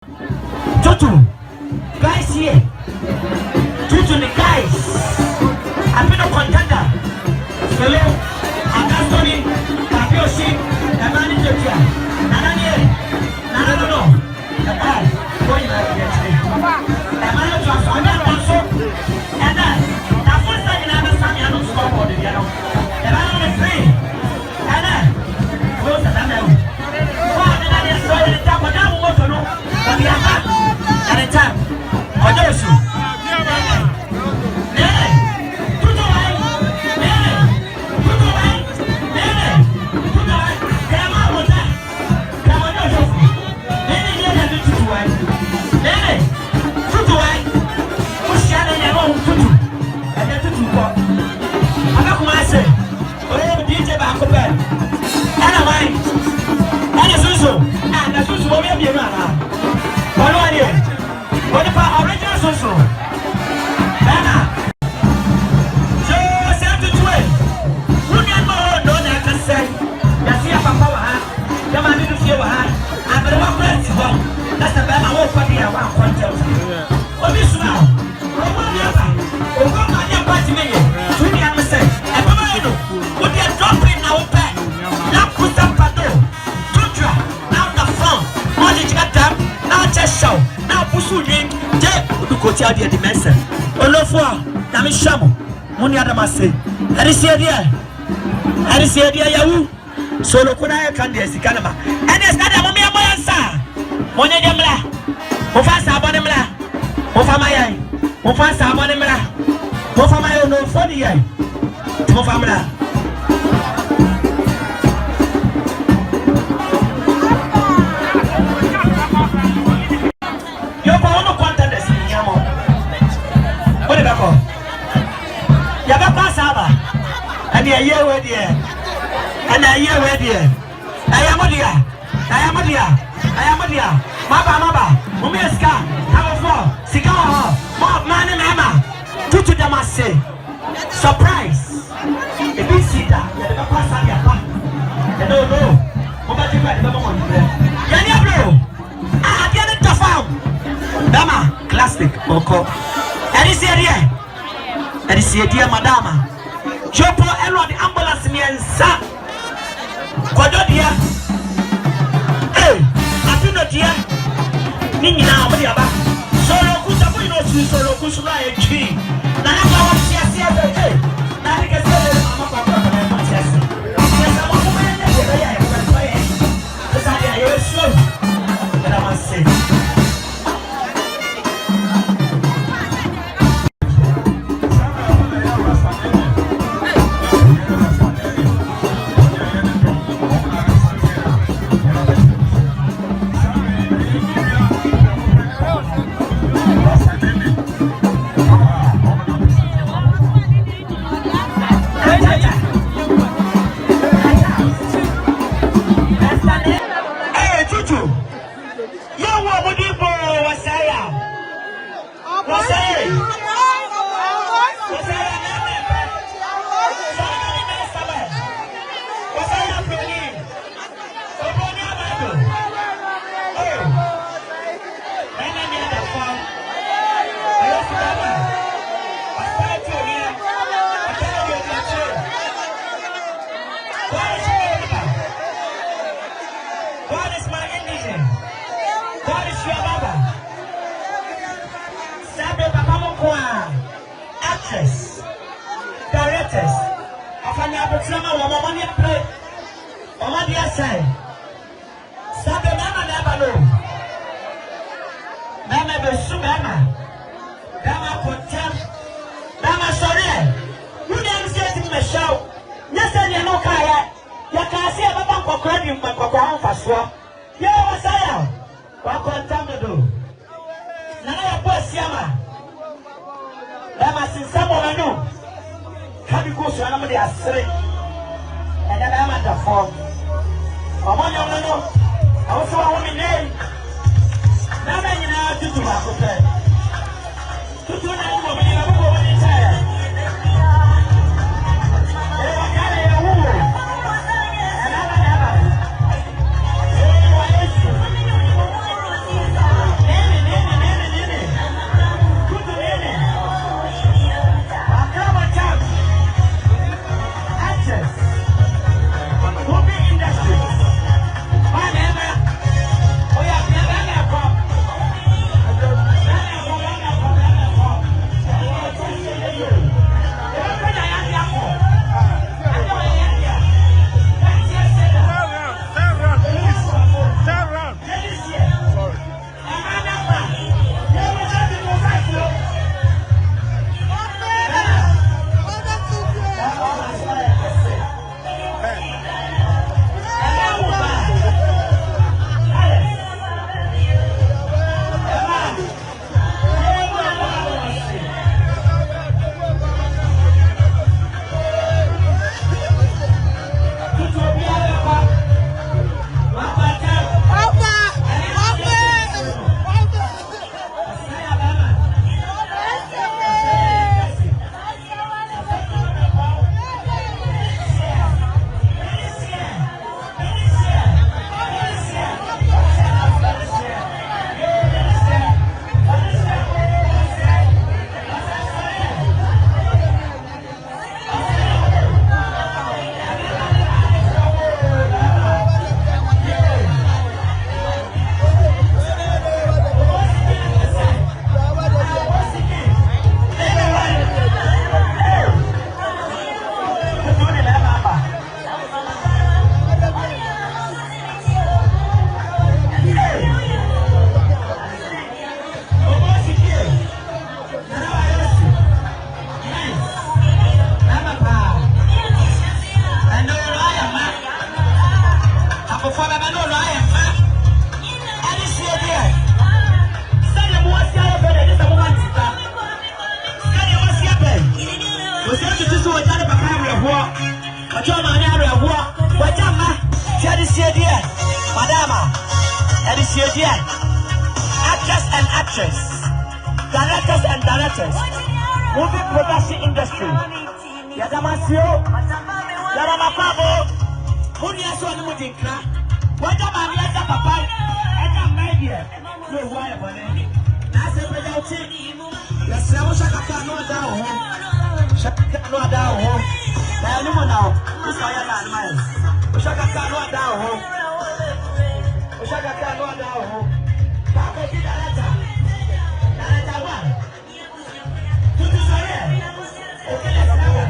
Tutu, guys here. Tutu the guys. I've been a contender. Hello, Agastoni, Kapioshi, Amani Jokia. Nana here. Nana no. The guy. Going like that. Amani Jokia. I'm not also. And then, the first time in Agastoni, I don't stop for the piano. And I'm on the free. And then, close the dam. Oh, and then I saw the top of that water. But we are back at the time. Ojosu. The dimension. Olofo, na me shamo. Muni adamase. Erisi dia yawu. Solo kuna ya kan dia sikanama. Ene skada mo me amoyansa. Monye demla. Mo fa sa abone mla. Mo fa mayai. Mo fa sa abone mla. Mo fa mayo no fo di yai. Mo fa mla. And a year with you, and a year with you. I am Maba, Mumeska, Hamafo, Cigar, Mob, Man, and Emma. Tutu Damase. Surprise. The big cedar, the pass on your back. And no, what you got the moment? Yanabro, I get it to farm. Dama, classic, Boko. And it's here. And it's here, dear Madama. Chopo elo the ambulance miensa. Kodo dia. Atuno dia. Ninyi na omodi aba. Solo kusabu ino solo kusula echi. Na na kwa siasia be. Na ni kese le mama kwa kwa siasia. Siasia mo kuma ya ya kwa ya. Sasa dia Yesu. Kana mase. Directors, afanya abetrama wa mama ni play. Mama dia say. Sabe mama na balo. Mama be su mama. Mama kontem. Mama sorry. You dem say it me show. Nyese ni no kaya. Ya ka se baba kokora di kokora anfaso. Ya wasaya. Wa kontem do. Na ya boss yama. Mama sinsamo na no. Happy goes to another asleep. And then I'm at the phone. I'm on your no. I also want me name. Now I know to do my hotel. To do that woman in a woman in time. I got a woman. And I'm Actors and actress, directors and directors, movie production industry. Yadamasio, Yadamakabo, Muniaso and Mudinkra, what about Yada Papa, and a media, no wire for them. That's a better thing. Yes, I was a cano down home. Shakano down home. Now, this is why I'm mine. Shakano down home. Shakano down home. Papa, did that. Okay, let's go.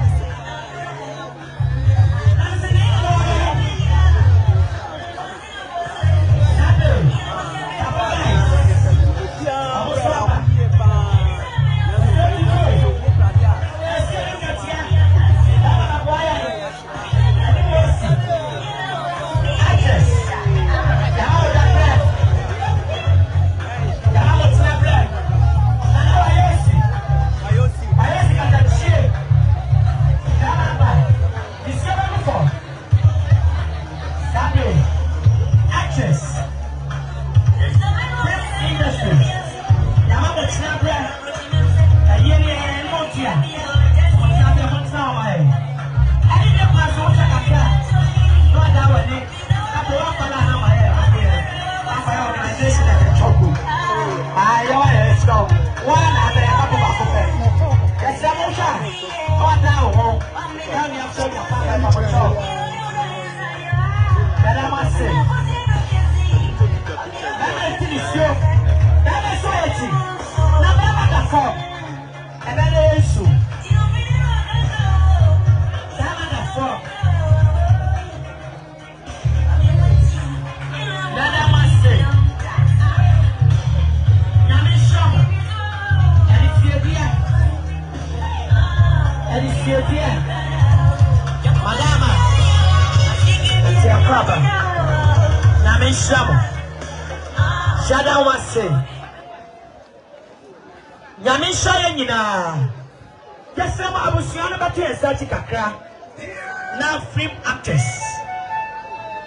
Now film actors,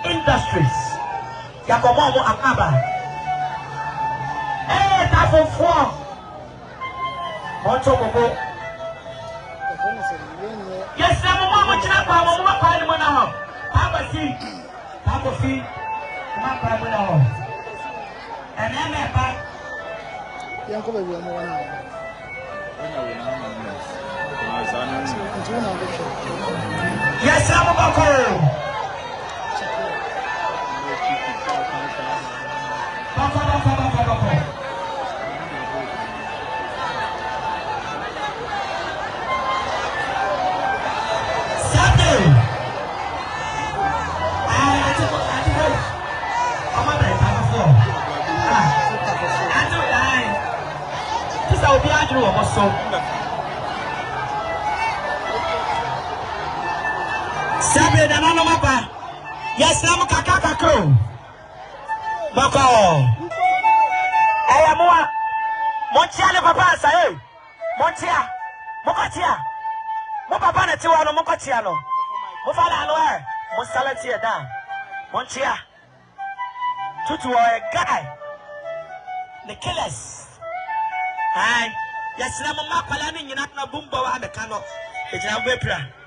industries, Yakomo Akaba. Eh, Tafo 4. Moto Bobo. Yes, I'm a mama chapa, Mama Palimana. Papa see, Papa see, Mama Palimana. And I'm a back. Yanko will be one hour. Yes, I'm a Bako. Sunday. I'm a bit this will be Andrew also. Sabe da nana mapa. Yes, I'm Kaka Crow. Bako. Hey, Moa. Montia le papa sa eh. Montia. Mokotia. Mo papa na tiwa no mokotia no. Mo fala no eh. Mo salati e da. Montia. Tutu a guy. The killers. Hi. Yes, I'm mapa la ni nyina na bumba wa meka no. E jina bepra.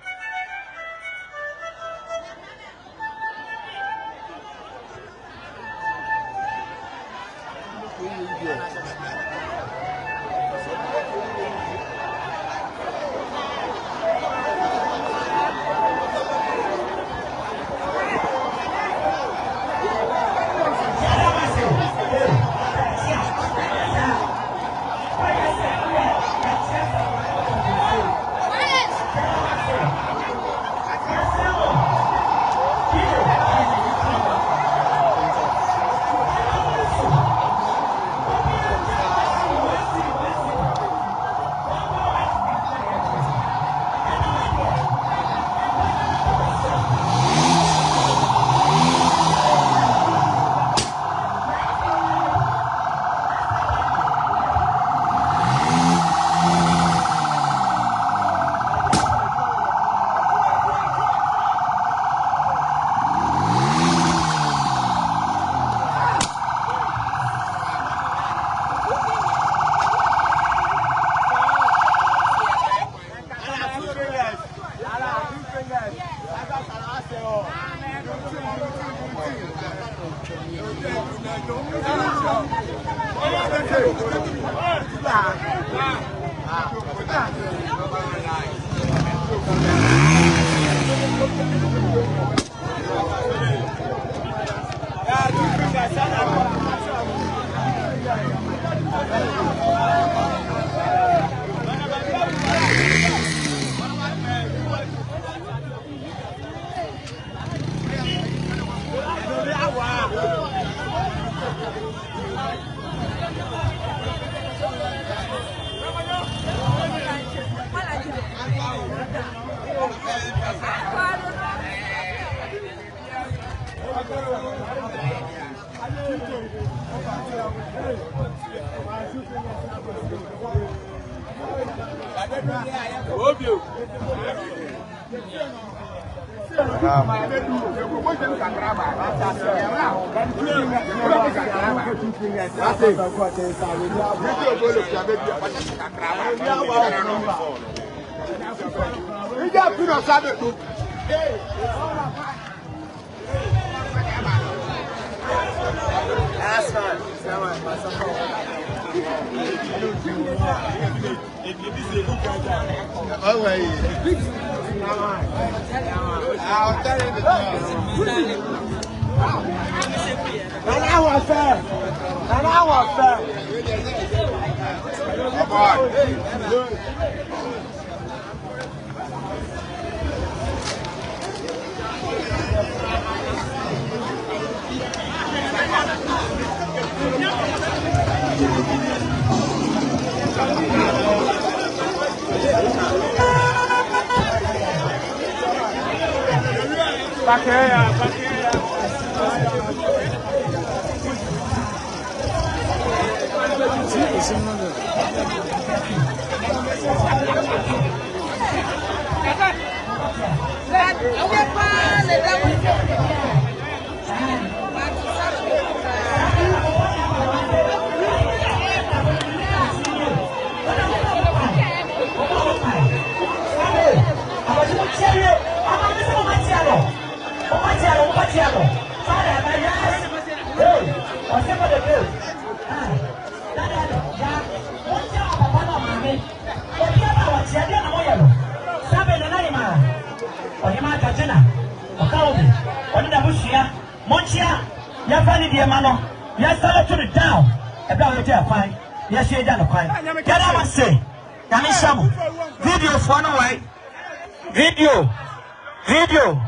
Video.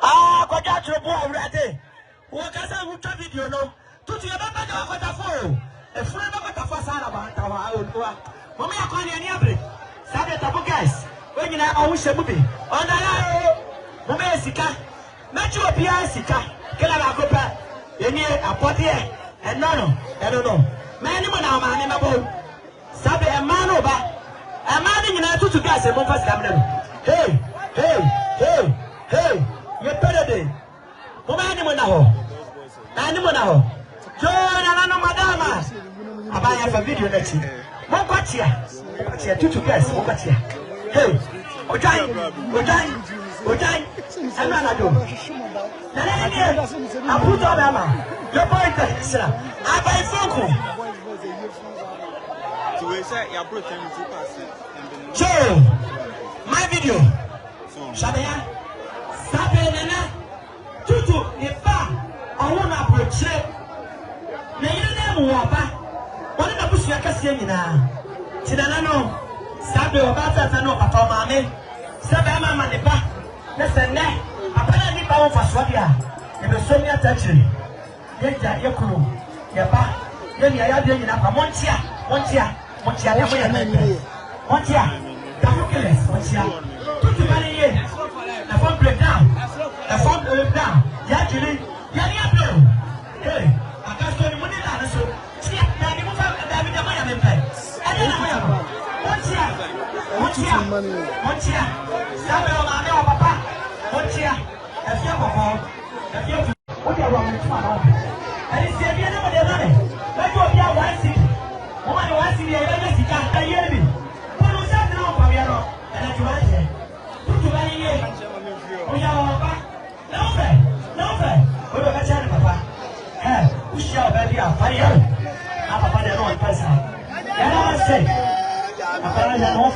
Ah, go get your boy already. What can I watch a video? No, to see about the phone. A friend of the Fasana about our own. Mommy, I can't hear you. Sabe tabu guys. When you know, I wish a movie. On the line, Mommy Sika. Metro Pia Sika. Kela Copa. You need a potty. And no, I don't know. Many more now, my name about Sabe a man over. A man in a two guys and one first cabinet. Hey, you better than animal now. Join another madama. I have a video next year. Mokatia, two guys, Mokatia. Hey, Ojai, I'm not doing. I put on Emma. Your point, sir. I buy phone call. Joe, my video. Shabaya, Sabenana, Tutu, Ifa, I want to approach it. Name Wapa. What did I push your Cassiana? Tinano, Sabe or Batano, Patomame, Sabama Manipa, listen, apparently power for Swabia, in the Sonia Touchery. Yeta, Yokuru, Yapa, Yaya, Montia, Montia. The phone break down. The phone break down. Actually, hey, I can't tell you money down. So, see, Daddy, move out. David, the money I'm paying. I don't know. Montia. Samuel, I know, Papa. Montia. If you have what are wrong with my and it's the end of the money. Let go of your one city. Woman, one city, I can't hear me. What was that now, Fabiano? And I do it. We are no fair. We will catch Papa. Hey, we shall be a fire. Papa, one person. And I say, Papa, no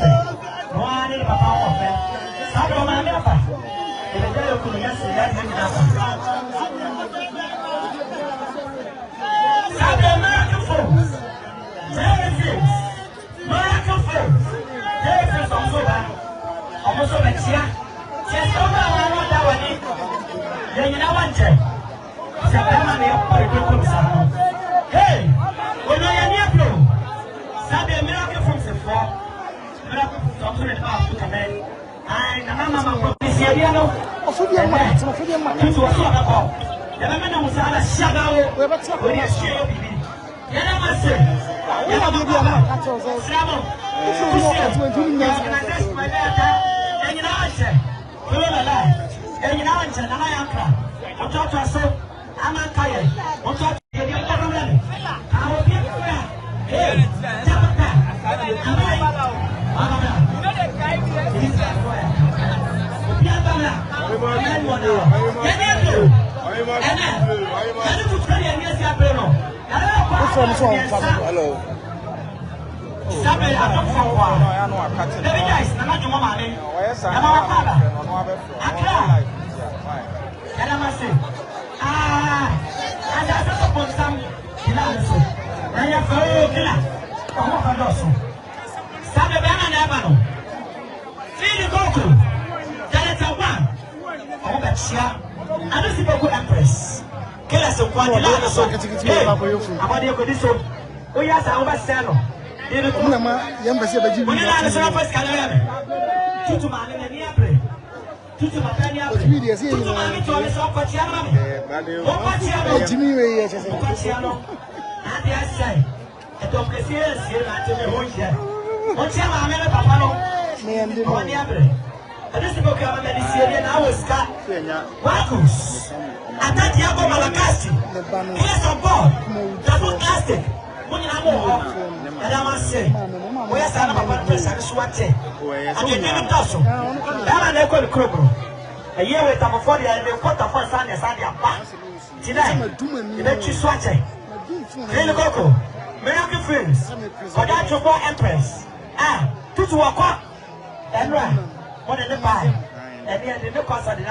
one in Papa of them. Stop on my number. If the day could yesterday, that's the American folks. American folks. They from Soba. Almost over here. Just over that one. Then you know one thing. Hey, when I am near Blue, Sabe American folks are for American folks are about to come in. And Mama is here, you know. Of the amount of the amount of the man was on a shadow when you share your baby. Yana say, we have the amount of Slamo. My data, and you know, I say, you're alive, and you know, I said, I am crying. I'm talking to so I'm not tired. I'm talking to you. I will be there. Hey, hello. I don't see people Empress. Kill us a quantity. Oh, yes, I understand. Embassy of Jimmy. A year with a 40 and a quarter for Sunday, Sunday, today, you let you swatch it. Coco, American friends, for that to go Empress. Ah, 2 to a quack, and run, 1 in the pie, and near the cost of the